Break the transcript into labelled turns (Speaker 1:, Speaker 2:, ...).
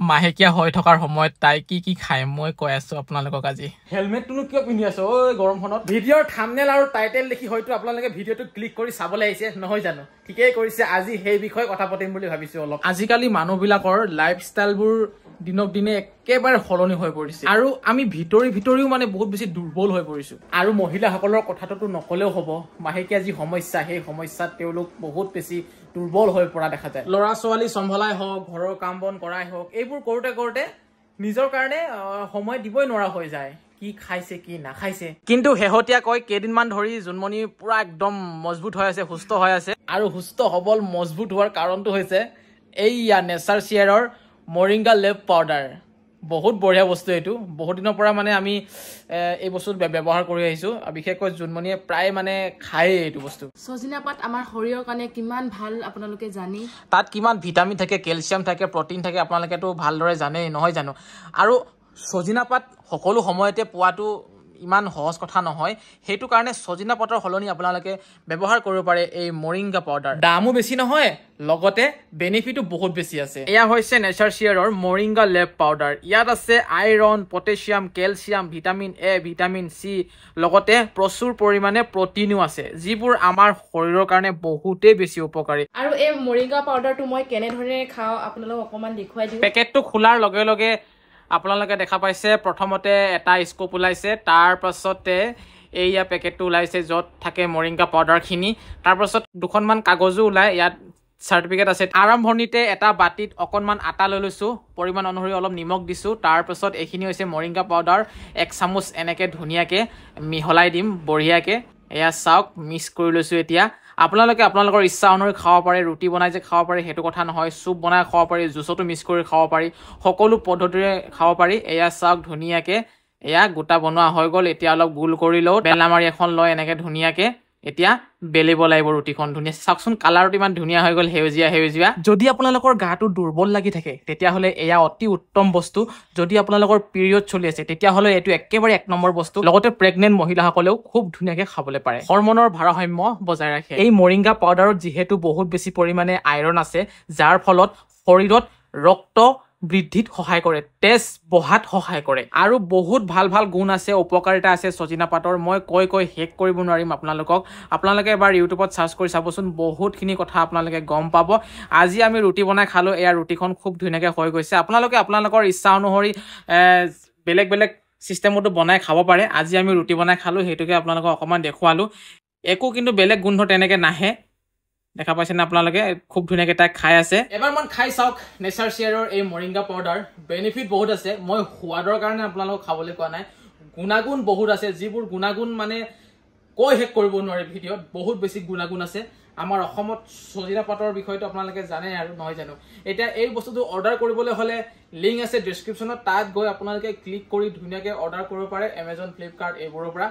Speaker 1: মাহেকীয়া হৈ থকাৰ সময়ত তাই কি কি খায় মই কৈ আছো আপোনালোকক আজি। হেলমেটটো কিয় পিন্ধি আছো ঐ গৰমখনত? ভিডিঅ'ৰ থাম্বনেল আৰু টাইটেল দেখি হয়তো আপোনালোকে ভিডিঅ'টো ক্লিক কৰি চাবলৈ আহিছে, নহয় জানো? ঠিকেই কৰিছে, আজি সেই বিষয়ে কথা পাতিম বুলি ভাবিছো অলপ। আজিকালি মানুহবিলাকৰ লাইফষ্টাইলবোৰ দিনক দিনে একেবাৰে সলনি হৈ পৰিছে আৰু আমি ভিতৰিও মানে বহুত বেছি দুৰ্বল হৈ পৰিছো। আৰু মহিলাসকলৰ কথাটোতো নকলেও হ'ব, মাহেকীয়া যি সমস্যা সেই সমস্যাত তেওঁলোক বহুত বেছি দুৰ্বল হৈ পৰা দেখা যায়। ল'ৰা ছোৱালী চম্ভালাই হওক, ঘৰৰ কাম বন কৰাই হওক, এইবোৰ কৰোঁতে কৰোঁতে নিজৰ কাৰণে সময় দিবই নোৱাৰা হৈ যায়। কি খাইছে কি নাখাইছে। কিন্তু শেহতীয়াকৈ কেইদিনমান ধৰি জোনমণি পুৰা একদম মজবুত হৈ আছে, সুস্থ হৈ আছে। আৰু সুস্থ সবল মজবুত হোৱাৰ কাৰণটো হৈছে এইয়া নেচাৰ শ্বেয়াৰৰ মৰিংগা লেভ পাউডাৰ। বহুত বঢ়িয়া বস্তু এইটো। বহুত দিনৰ পৰা মানে আমি এই বস্তুটো ব্যৱহাৰ কৰি আহিছোঁ। বিশেষকৈ জোনমণিয়ে প্ৰায় মানে খায়েই এইটো বস্তু।
Speaker 2: সজিনা পাত আমাৰ শৰীৰৰ কাৰণে কিমান ভাল আপোনালোকে জানি।
Speaker 1: তাত কিমান ভিটামিন থাকে, কেলছিয়াম থাকে, প্ৰটিন থাকে আপোনালোকেতো ভালদৰে জানেই, নহয় জানো? আৰু সজিনা পাত সকলো সময়তে পোৱাটো ইমান সহজ কথা নহয়। সেইটো কাৰণে সজিনা পাতৰ সলনি আপোনালোকে ব্যৱহাৰ কৰিব পাৰে এই মৰিংগা পাউডাৰ। দামো বেছি নহয়, লগতে বেনিফিটো বহুত বেছি আছে। এয়া হৈছে নেচাৰ শ্বেয়াৰৰ মৰিংগা লেভ পাউডাৰ। ইয়াত আছে iron, potassium, calcium, vitamin A, vitamin C, লগতে প্ৰচুৰ পৰিমাণে প্ৰটিনো আছে, যিবোৰ আমাৰ শৰীৰৰ কাৰণে বহুতেই বেছি উপকাৰী।
Speaker 2: আৰু এই মৰিংগা পাউডাৰটো মই কেনেধৰণে খাওঁ আপোনালোকক অকণমান দেখুৱাই দিওঁ।
Speaker 1: পেকেটটো খোলাৰ লগে লগে আপোনালোকে দেখা পাইছে প্ৰথমতে এটা স্কুপ ওলাইছে, তাৰ পাছতে এইয়া পেকেটটো ওলাইছে য'ত থাকে মৰিংগা পাউডাৰখিনি। তাৰপাছত দুখনমান কাগজো ওলাই, ইয়াত চাৰ্টিফিকেট আছে। আৰম্ভণিতে এটা বাতিত অকণমান আটা লৈ লৈছোঁ, পৰিমাণ অনুসৰি অলপ নিমখ দিছোঁ। তাৰপাছত এইখিনি হৈছে মৰিংগা পাউডাৰ, 1 চামুচ এনেকৈ ধুনীয়াকৈ মিহলাই দিম বঢ়িয়াকৈ। এয়া চাওক, মিক্স কৰি লৈছোঁ। এতিয়া আপোনালোকে আপোনালোকৰ ইচ্ছা অনুসৰি খাব পাৰে, ৰুটি বনাই যে খাব পাৰে সেইটো কথা নহয়, চুপ বনাই খাব পাৰি, জুচতো মিক্স কৰি খাব পাৰি, সকলো পদ্ধতিৰে খাব পাৰি। এয়া চাওক ধুনীয়াকৈ এয়া গোটা বনোৱা হৈ গ'ল। এতিয়া অলপ গোল কৰি লওঁ, বেলামাৰি এখন লৈ এনেকৈ ধুনীয়াকৈ এতিয়া বেলিব লাগিব ৰুটিখন। ধুনীয়া চাওকচোন, কালাৰটো ইমান ধুনীয়া হৈ গ'ল, সেউজীয়া সেউজীয়া। যদি আপোনালোকৰ গাটো দুৰ্বল লাগি থাকে তেতিয়াহ'লে এয়া অতি উত্তম বস্তু। যদি আপোনালোকৰ পিৰিয়ড চলি আছে তেতিয়াহ'লে এইটো একেবাৰে 1 নম্বৰ বস্তু। লগতে প্ৰেগনেণ্ট মহিলাসকলেও খুব ধুনীয়াকৈ খাবলৈ পাৰে, হৰমনৰ ভাৰসাম্য বজাই ৰাখে। এই মৰিংগা পাউডাৰত যিহেতু বহুত বেছি পৰিমাণে আইৰণ আছে, যাৰ ফলত শৰীৰত ৰক্ত বৃদ্ধিত সহায় কৰে, তেজ বহাত সহায় কৰে, আৰু বহুত ভাল ভাল গুণ আছে, উপকাৰিতা আছে সজিনা পাতৰ। মই কৈ শেষ কৰিব নোৱাৰিম আপোনালোকক। আপোনালোকে এবাৰ ইউটিউবত চাৰ্চ কৰি চাবচোন, বহুতখিনি কথা আপোনালোকে গম পাব। আজি আমি ৰুটি বনাই খালোঁ, এয়া ৰুটিখন খুব ধুনীয়াকৈ হৈ গৈছে। আপোনালোকে আপোনালোকৰ ইচ্ছা অনুসৰি বেলেগ বেলেগ চিষ্টেমতো বনাই খাব পাৰে। আজি আমি ৰুটি বনাই খালোঁ, সেইটোকে আপোনালোকক অকণমান দেখুৱালোঁ। একো কিন্তু বেলেগ গোন্ধ তেনেকৈ নাহে, দেখা পাইছেনে আপোনালোকে? খুব ধুনীয়াকৈ তাই খাই আছে। এবাৰমান খাই চাওক নেচাৰ শ্বেয়াৰৰ এই মৰিংগা পাউডাৰ। বেনিফিট বহুত আছে, মই সোৱাদৰ কাৰণে আপোনালোকক খাবলৈ কোৱা নাই, গুণাগুণ বহুত আছে, যিবোৰ গুণাগুণ মানে কৈ শেষ কৰিব নোৱাৰি ভিডিঅ'ত। বহুত বেছি গুণাগুণ আছে। আমাৰ অসমত সজিনা পাতৰ বিষয়টো আপোনালোকে জানে আৰু, নহয় জানো? এতিয়া এই বস্তুটো অৰ্ডাৰ কৰিবলৈ হ'লে লিংক আছে ডেছক্ৰিপশ্যনত, তাত গৈ আপোনালোকে ক্লিক কৰি ধুনীয়াকৈ অৰ্ডাৰ কৰিব পাৰে এমেজন, ফ্লিপকাৰ্ট এইবোৰৰ পৰা।